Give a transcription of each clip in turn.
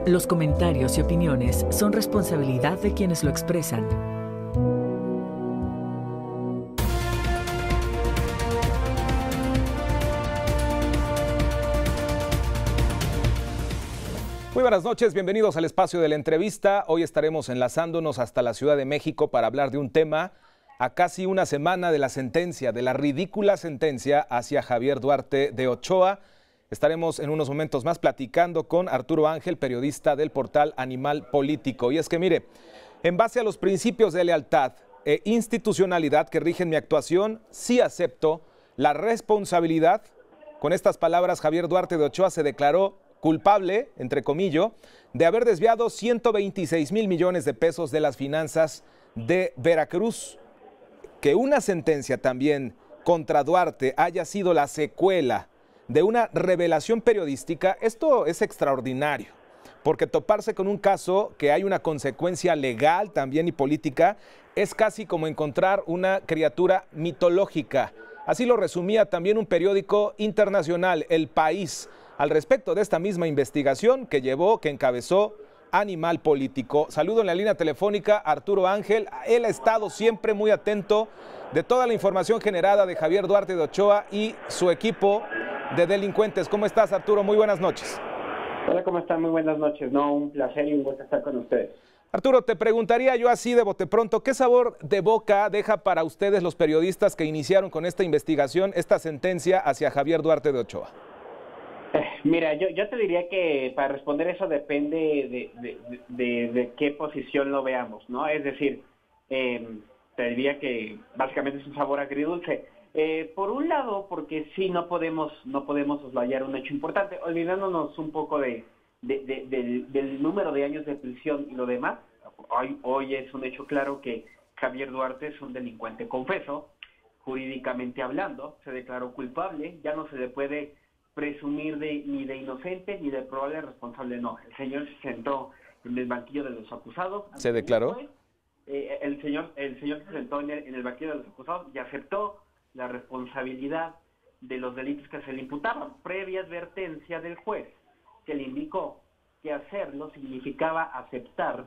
Los comentarios y opiniones son responsabilidad de quienes lo expresan. Muy buenas noches, bienvenidos al espacio de la entrevista. Hoy estaremos enlazándonos hasta la Ciudad de México para hablar de un tema a casi una semana de la sentencia, de la ridícula sentencia hacia Javier Duarte de Ochoa. Estaremos en unos momentos más platicando con Arturo Ángel, periodista del portal Animal Político. Y es que mire, en base a los principios de lealtad e institucionalidad que rigen mi actuación, sí acepto la responsabilidad. Con estas palabras, Javier Duarte de Ochoa se declaró culpable, entre comillas, de haber desviado 126,000 millones de pesos de las finanzas de Veracruz. Que una sentencia también contra Duarte haya sido la secuela de una revelación periodística, esto es extraordinario, porque toparse con un caso que hay una consecuencia legal también y política es casi como encontrar una criatura mitológica. Así lo resumía también un periódico internacional, El País, al respecto de esta misma investigación que encabezó Animal Político. Saludo en la línea telefónica a Arturo Ángel. Él ha estado siempre muy atento de toda la información generada de Javier Duarte de Ochoa y su equipo de delincuentes. ¿Cómo estás, Arturo? Muy buenas noches. Hola, ¿cómo están? Muy buenas noches. No, un placer y un gusto estar con ustedes. Arturo, te preguntaría yo así de bote pronto, ¿qué sabor de boca deja para ustedes los periodistas que iniciaron con esta investigación, esta sentencia hacia Javier Duarte de Ochoa? Mira, yo te diría que para responder eso depende de qué posición lo veamos, ¿no? Es decir, te diría que básicamente es un sabor agridulce. Por un lado, porque sí no podemos soslayar un hecho importante, olvidándonos un poco del número de años de prisión y lo demás. Hoy es un hecho claro que Javier Duarte es un delincuente confeso, jurídicamente hablando, se declaró culpable, ya no se le puede presumir ni de inocente ni de probable responsable, no. El señor se sentó en el banquillo de los acusados. ¿Se declaró? El señor se sentó en el banquillo de los acusados y aceptó la responsabilidad de los delitos que se le imputaban, previa advertencia del juez, que le indicó que hacerlo significaba aceptar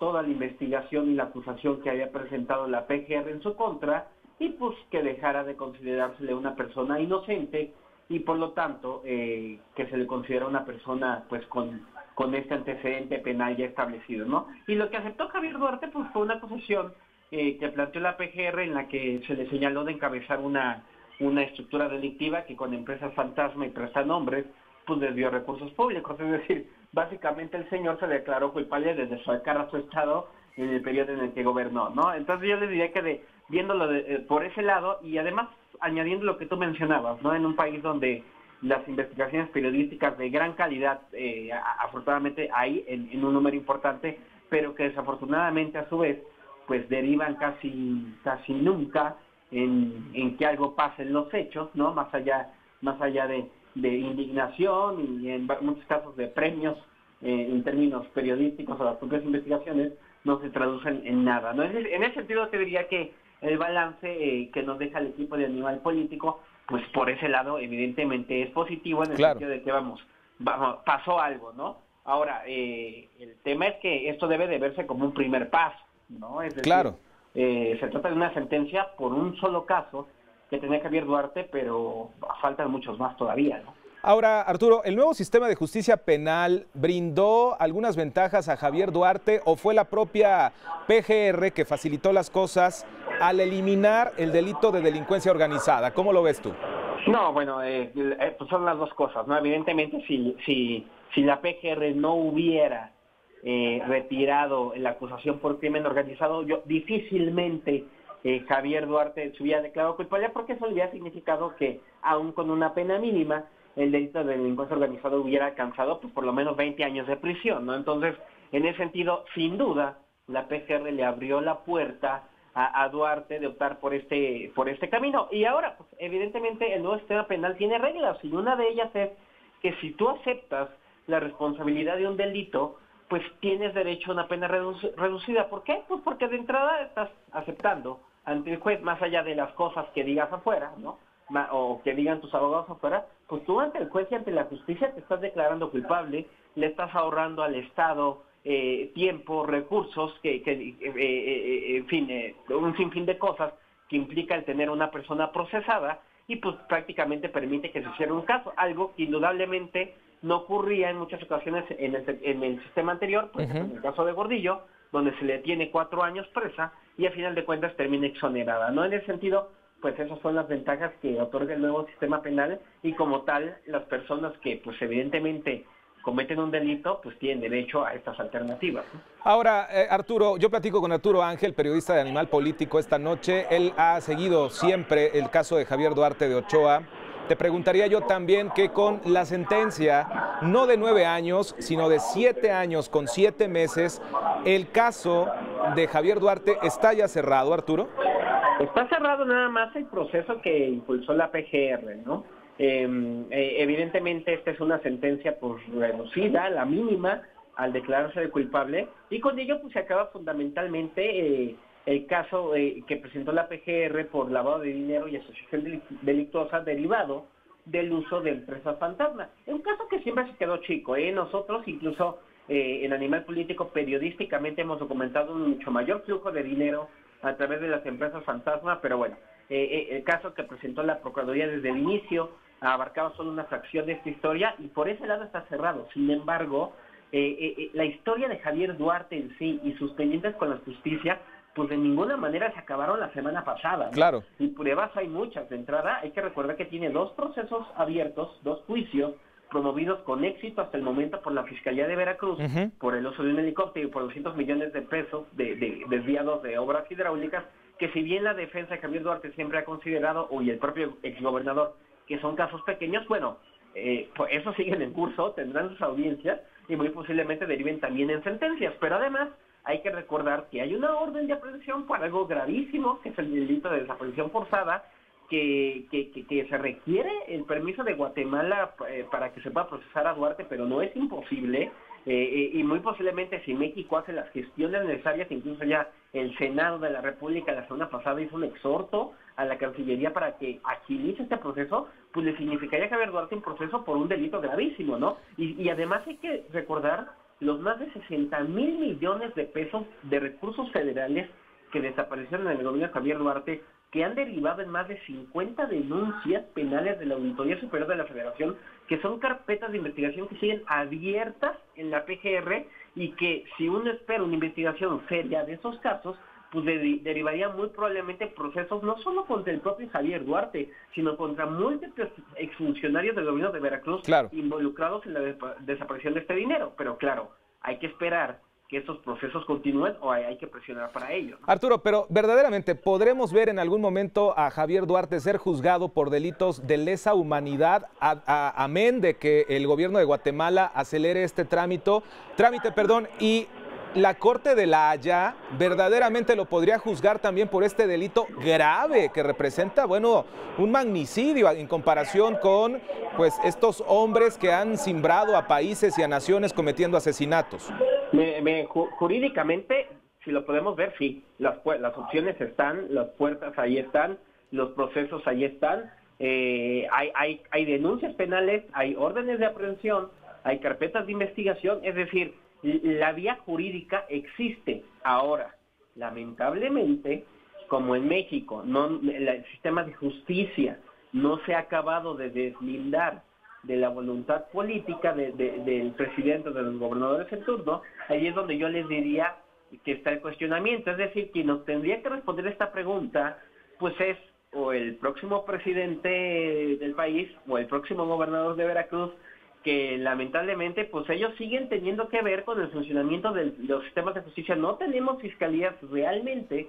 toda la investigación y la acusación que había presentado la PGR en su contra, y pues que dejara de considerársele una persona inocente, y por lo tanto que se le considera una persona pues con este antecedente penal ya establecido, ¿no? Y lo que aceptó Javier Duarte pues fue una acusación que planteó la PGR, en la que se le señaló de encabezar una estructura delictiva que con empresas fantasma y prestanombres pues desvió recursos públicos. Es decir, básicamente el señor se declaró culpable de desfalcar a su estado en el periodo en el que gobernó, ¿no? Entonces yo les diría que viéndolo por ese lado, y además añadiendo lo que tú mencionabas, ¿no? En un país donde las investigaciones periodísticas de gran calidad, afortunadamente hay en un número importante, pero que desafortunadamente a su vez pues derivan casi nunca en que algo pase en los hechos, ¿no? Más allá de indignación y en muchos casos de premios en términos periodísticos a las propias investigaciones, no se traducen en nada, ¿no? En ese sentido te diría que el balance que nos deja el equipo de Animal Político, pues por ese lado evidentemente es positivo, en el sentido de que vamos, pasó algo, ¿no? Ahora, el tema es que esto debe de verse como un primer paso, ¿no? Es decir, claro. Se trata de una sentencia por un solo caso que tenía Javier Duarte, pero faltan muchos más todavía, ¿no? Ahora, Arturo, ¿el nuevo sistema de justicia penal brindó algunas ventajas a Javier Duarte o fue la propia PGR que facilitó las cosas al eliminar el delito de delincuencia organizada? ¿Cómo lo ves tú? No, bueno, pues son las dos cosas, ¿no? Evidentemente, si la PGR no hubiera retirado la acusación por crimen organizado, difícilmente Javier Duarte se hubiera declarado culpable, porque eso hubiera significado que, aún con una pena mínima, el delito de delincuencia organizada hubiera alcanzado pues por lo menos 20 años de prisión, ¿no? Entonces, en ese sentido, sin duda, la PGR le abrió la puerta a Duarte de optar por este camino. Y ahora, pues, evidentemente, el nuevo sistema penal tiene reglas, y una de ellas es que si tú aceptas la responsabilidad de un delito, pues tienes derecho a una pena reducida. ¿Por qué? Pues porque de entrada estás aceptando ante el juez, más allá de las cosas que digas afuera, ¿no? O que digan tus abogados afuera, pues tú ante el juez y ante la justicia te estás declarando culpable le estás ahorrando al Estado tiempo, recursos, en fin, un sinfín de cosas que implica el tener una persona procesada y pues prácticamente permite que se cierre un caso, algo que indudablemente no ocurría en muchas ocasiones en el sistema anterior, por ejemplo, en el caso de Gordillo, donde se le tiene 4 años presa y al final de cuentas termina exonerada, ¿no? En ese sentido, pues esas son las ventajas que otorga el nuevo sistema penal y como tal, las personas que pues evidentemente cometen un delito, pues tienen derecho a estas alternativas, ¿no? Ahora, Arturo, yo platico con Arturo Ángel, periodista de Animal Político, esta noche. Él ha seguido siempre el caso de Javier Duarte de Ochoa. Te preguntaría yo también que con la sentencia, no de 9 años, sino de 7 años con 7 meses, ¿el caso de Javier Duarte está ya cerrado, Arturo? Está cerrado nada más el proceso que impulsó la PGR, ¿no? Evidentemente esta es una sentencia pues reducida, la mínima, al declararse de culpable, y con ello pues se acaba fundamentalmente el caso que presentó la PGR por lavado de dinero y asociación delictuosa derivado del uso de empresas fantasma. Es un caso que siempre se quedó chico, nosotros incluso en Animal Político periodísticamente hemos documentado un mucho mayor flujo de dinero a través de las empresas fantasma, pero bueno, el caso que presentó la Procuraduría desde el inicio abarcaba solo una fracción de esta historia y por ese lado está cerrado. Sin embargo, la historia de Javier Duarte en sí y sus pendientes con la justicia, pues de ninguna manera se acabaron la semana pasada, ¿no? Claro. Y pruebas hay muchas. De entrada, hay que recordar que tiene 2 procesos abiertos, 2 juicios promovidos con éxito hasta el momento por la Fiscalía de Veracruz, por el uso de un helicóptero y por 200 millones de pesos desviados de obras hidráulicas, que si bien la defensa de Javier Duarte siempre ha considerado, y el propio exgobernador, que son casos pequeños, bueno, pues esos siguen en curso, tendrán sus audiencias y muy posiblemente deriven también en sentencias, pero además hay que recordar que hay una orden de aprehensión por algo gravísimo, que es el delito de desaparición forzada, que se requiere el permiso de Guatemala para que se pueda procesar a Duarte, pero no es imposible, y muy posiblemente si México hace las gestiones necesarias, incluso ya el Senado de la República la semana pasada hizo un exhorto a la Cancillería para que agilice este proceso, pues le significaría que Javier Duarte un proceso por un delito gravísimo, ¿no? Y además hay que recordar los más de 60,000 millones de pesos de recursos federales que desaparecieron en el gobierno de Javier Duarte, que han derivado en más de 50 denuncias penales de la Auditoría Superior de la Federación, que son carpetas de investigación que siguen abiertas en la PGR y que si uno espera una investigación seria de esos casos, pues derivaría muy probablemente procesos no solo contra el propio Javier Duarte, sino contra múltiples exfuncionarios del gobierno de Veracruz, claro, involucrados en la desaparición de este dinero. Pero claro, hay que esperar que estos procesos continúen o hay que presionar para ello, ¿no? Arturo, pero verdaderamente, ¿podremos ver en algún momento a Javier Duarte ser juzgado por delitos de lesa humanidad, amén de que el gobierno de Guatemala acelere este trámite, y la Corte de La Haya verdaderamente lo podría juzgar también por este delito grave que representa, bueno, un magnicidio en comparación con, pues, estos hombres que han simbrado a países y a naciones cometiendo asesinatos? Jurídicamente, si lo podemos ver, sí, las opciones están, las puertas ahí están, los procesos ahí están, hay denuncias penales, hay órdenes de aprehensión, hay carpetas de investigación, es decir, la vía jurídica existe. Ahora, lamentablemente, como en México el sistema de justicia no se ha acabado de deslindar de la voluntad política del presidente, de los gobernadores en turno, ahí es donde yo les diría que está el cuestionamiento. Es decir, quien nos tendría que responder esta pregunta, pues es o el próximo presidente del país o el próximo gobernador de Veracruz, que lamentablemente pues ellos siguen teniendo que ver con el funcionamiento de los sistemas de justicia. No tenemos fiscalías realmente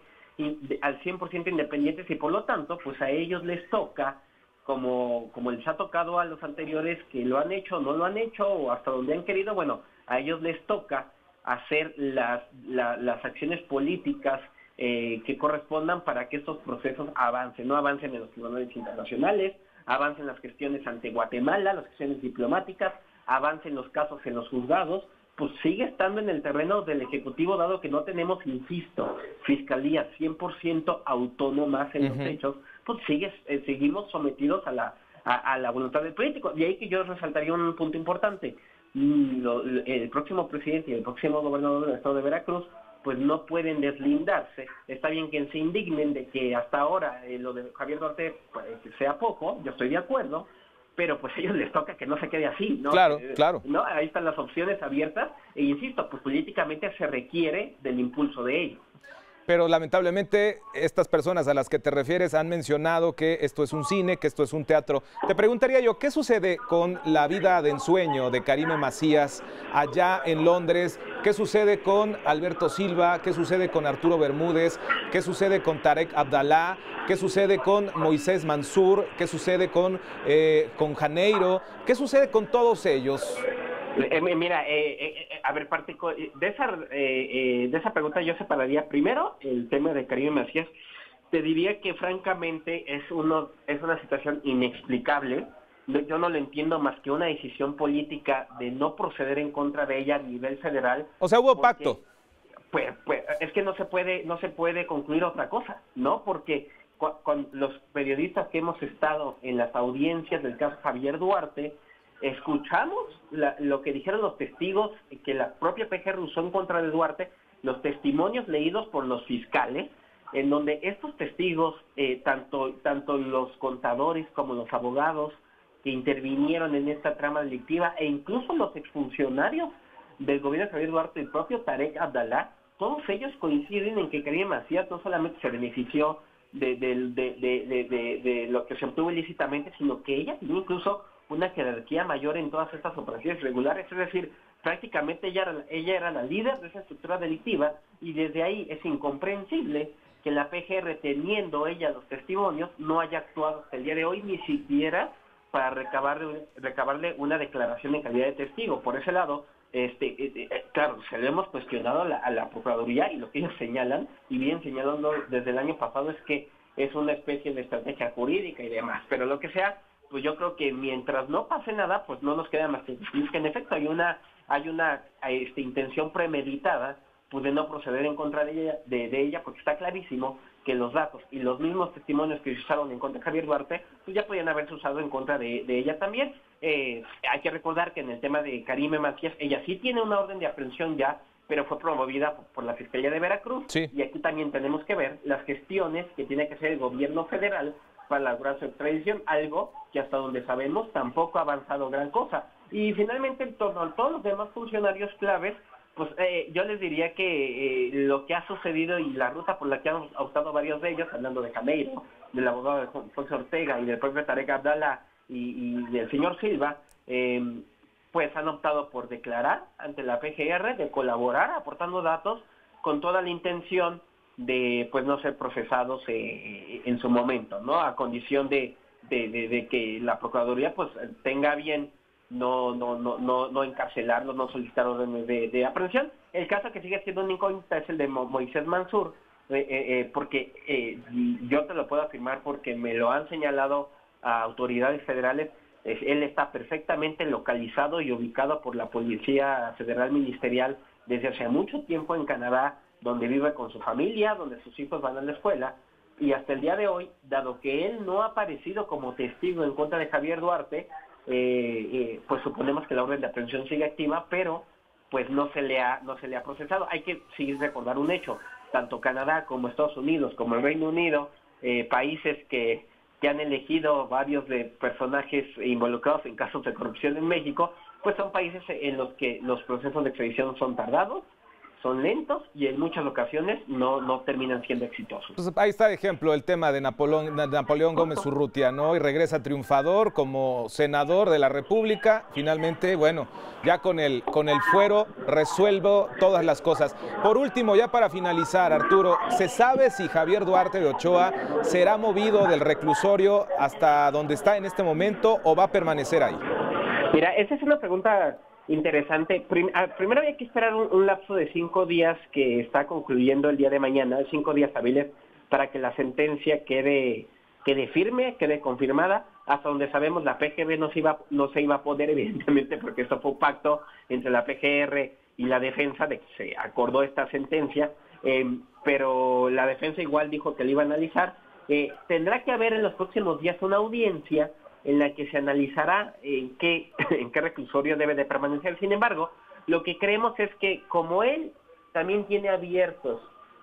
al 100% independientes y por lo tanto pues a ellos les toca, como les ha tocado a los anteriores que lo han hecho, no lo han hecho o hasta donde han querido, bueno, a ellos les toca hacer las acciones políticas que correspondan para que estos procesos avancen, no avancen en los tribunales internacionales, avancen las gestiones ante Guatemala, las gestiones diplomáticas, avancen los casos en los juzgados, pues sigue estando en el terreno del Ejecutivo, dado que no tenemos, insisto, fiscalías 100% autónomas en los hechos, pues seguimos sometidos a la voluntad del político. De ahí que yo resaltaría un punto importante. el próximo presidente y el próximo gobernador del estado de Veracruz pues no pueden deslindarse. Está bien que se indignen de que hasta ahora lo de Javier Duarte pues, sea poco, yo estoy de acuerdo, pero pues a ellos les toca que no se quede así, ¿no? Claro, claro. ¿No? Ahí están las opciones abiertas, e insisto, pues políticamente se requiere del impulso de ellos. Pero lamentablemente estas personas a las que te refieres han mencionado que esto es un cine, que esto es un teatro. Te preguntaría yo, ¿qué sucede con la vida de ensueño de Karime Macías allá en Londres? ¿Qué sucede con Alberto Silva? ¿Qué sucede con Arturo Bermúdez? ¿Qué sucede con Tarek Abdalá? ¿Qué sucede con Moisés Mansur? ¿Qué sucede con Janeiro? ¿Qué sucede con todos ellos? Mira, a ver, de esa pregunta yo separaría primero el tema de Karime Macías. Te diría que francamente es una situación inexplicable. Yo no lo entiendo más que una decisión política de no proceder en contra de ella a nivel federal. O sea, hubo pacto. Pues es que no se puede concluir otra cosa, ¿no? Porque con los periodistas que hemos estado en las audiencias del caso Javier Duarte, escuchamos lo que dijeron los testigos que la propia PGR usó en contra de Duarte, los testimonios leídos por los fiscales, en donde estos testigos, tanto los contadores como los abogados que intervinieron en esta trama delictiva, e incluso los exfuncionarios del gobierno de Javier Duarte, el propio Tarek Abdalá, todos ellos coinciden en que Karime Macías no solamente se benefició de lo que se obtuvo ilícitamente, sino que ella tenía incluso una jerarquía mayor en todas estas operaciones regulares, es decir, prácticamente ella era la líder de esa estructura delictiva, y desde ahí es incomprensible que la PGR, teniendo ella los testimonios, no haya actuado hasta el día de hoy ni siquiera para recabarle una declaración en calidad de testigo. Por ese lado, claro, se le hemos cuestionado a la Procuraduría, y lo que ellos señalan, y bien señalando desde el año pasado, es que es una especie de estrategia jurídica y demás, pero lo que sea, pues yo creo que mientras no pase nada, pues no nos queda más que decir que en efecto hay una intención premeditada pues de no proceder en contra de ella, porque está clarísimo que los datos y los mismos testimonios que se usaron en contra de Javier Duarte, pues ya podían haberse usado en contra de ella también. Hay que recordar que en el tema de Karime Macías, ella sí tiene una orden de aprehensión ya, pero fue promovida por la Fiscalía de Veracruz, sí. Y aquí también tenemos que ver las gestiones que tiene que hacer el gobierno federal para lograr su extradición, algo que hasta donde sabemos tampoco ha avanzado gran cosa. Y finalmente, en torno a todos los demás funcionarios claves, pues yo les diría que lo que ha sucedido y la ruta por la que han optado varios de ellos, hablando de Janeiro, del abogado de José Ortega y del propio Tarek Abdalá y del señor Silva, pues han optado por declarar ante la PGR, de colaborar aportando datos con toda la intención de pues no ser procesados en su momento, ¿no? A condición de que la Procuraduría pues tenga bien no encarcelarlos, no solicitar órdenes de aprehensión. El caso que sigue siendo una incógnita es el de Moisés Mansur, porque yo te lo puedo afirmar porque me lo han señalado a autoridades federales. Él está perfectamente localizado y ubicado por la Policía Federal Ministerial desde hace mucho tiempo en Canadá, donde vive con su familia, donde sus hijos van a la escuela, y hasta el día de hoy, dado que él no ha aparecido como testigo en contra de Javier Duarte, pues suponemos que la orden de aprehensión sigue activa, pero pues no se le ha procesado. Hay que recordar un hecho: tanto Canadá como Estados Unidos, como el Reino Unido, países que han elegido varios de personajes involucrados en casos de corrupción en México, pues son países en los que los procesos de extradición son tardados, son lentos y en muchas ocasiones no terminan siendo exitosos. Pues ahí está de ejemplo el tema de Napoleón Gómez Urrutia, ¿no? Y regresa triunfador como senador de la República. Finalmente, bueno, ya con el fuero resuelvo todas las cosas. Por último, ya para finalizar, Arturo, ¿se sabe si Javier Duarte de Ochoa será movido del reclusorio hasta donde está en este momento o va a permanecer ahí? Mira, esa es una pregunta interesante. Primero hay que esperar un lapso de 5 días que está concluyendo el día de mañana, 5 días hábiles, para que la sentencia quede firme, quede confirmada. Hasta donde sabemos, la PGR no se iba a poder, evidentemente, porque esto fue un pacto entre la PGR y la defensa de que se acordó esta sentencia, pero la defensa igual dijo que la iba a analizar. Tendrá que haber en los próximos días una audiencia en la que se analizará en qué reclusorio debe de permanecer. Sin embargo, lo que creemos es que como él también tiene abiertos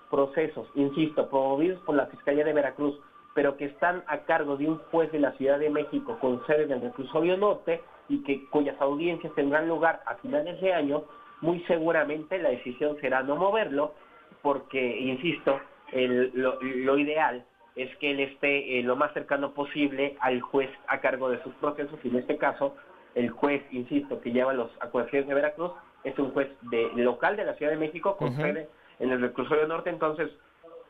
procesos, insisto, promovidos por la Fiscalía de Veracruz, pero que están a cargo de un juez de la Ciudad de México con sede en el Reclusorio Norte y cuyas audiencias tendrán lugar a finales de año, muy seguramente la decisión será no moverlo, porque, insisto, lo ideal es que él esté lo más cercano posible al juez a cargo de sus procesos, y en este caso, el juez, insisto, que lleva las acusaciones de Veracruz, es un juez local de la Ciudad de México con sede en el Reclusorio Norte. Entonces,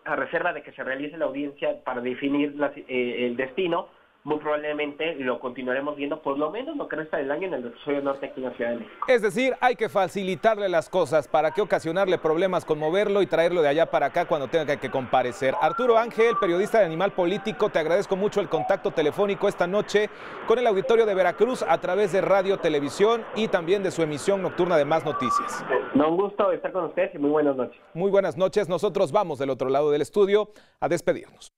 a reserva de que se realice la audiencia para definir el destino, muy probablemente lo continuaremos viendo por lo menos lo que resta del año en el Reclusorio Norte aquí en la Ciudad de México. Es decir, hay que facilitarle las cosas. ¿Para qué ocasionarle problemas con moverlo y traerlo de allá para acá cuando tenga que comparecer? Arturo Ángel, periodista de Animal Político, te agradezco mucho el contacto telefónico esta noche con el auditorio de Veracruz a través de Radio, Televisión y también de su emisión nocturna de Más Noticias. Un gusto estar con ustedes y muy buenas noches. Muy buenas noches. Nosotros vamos del otro lado del estudio a despedirnos.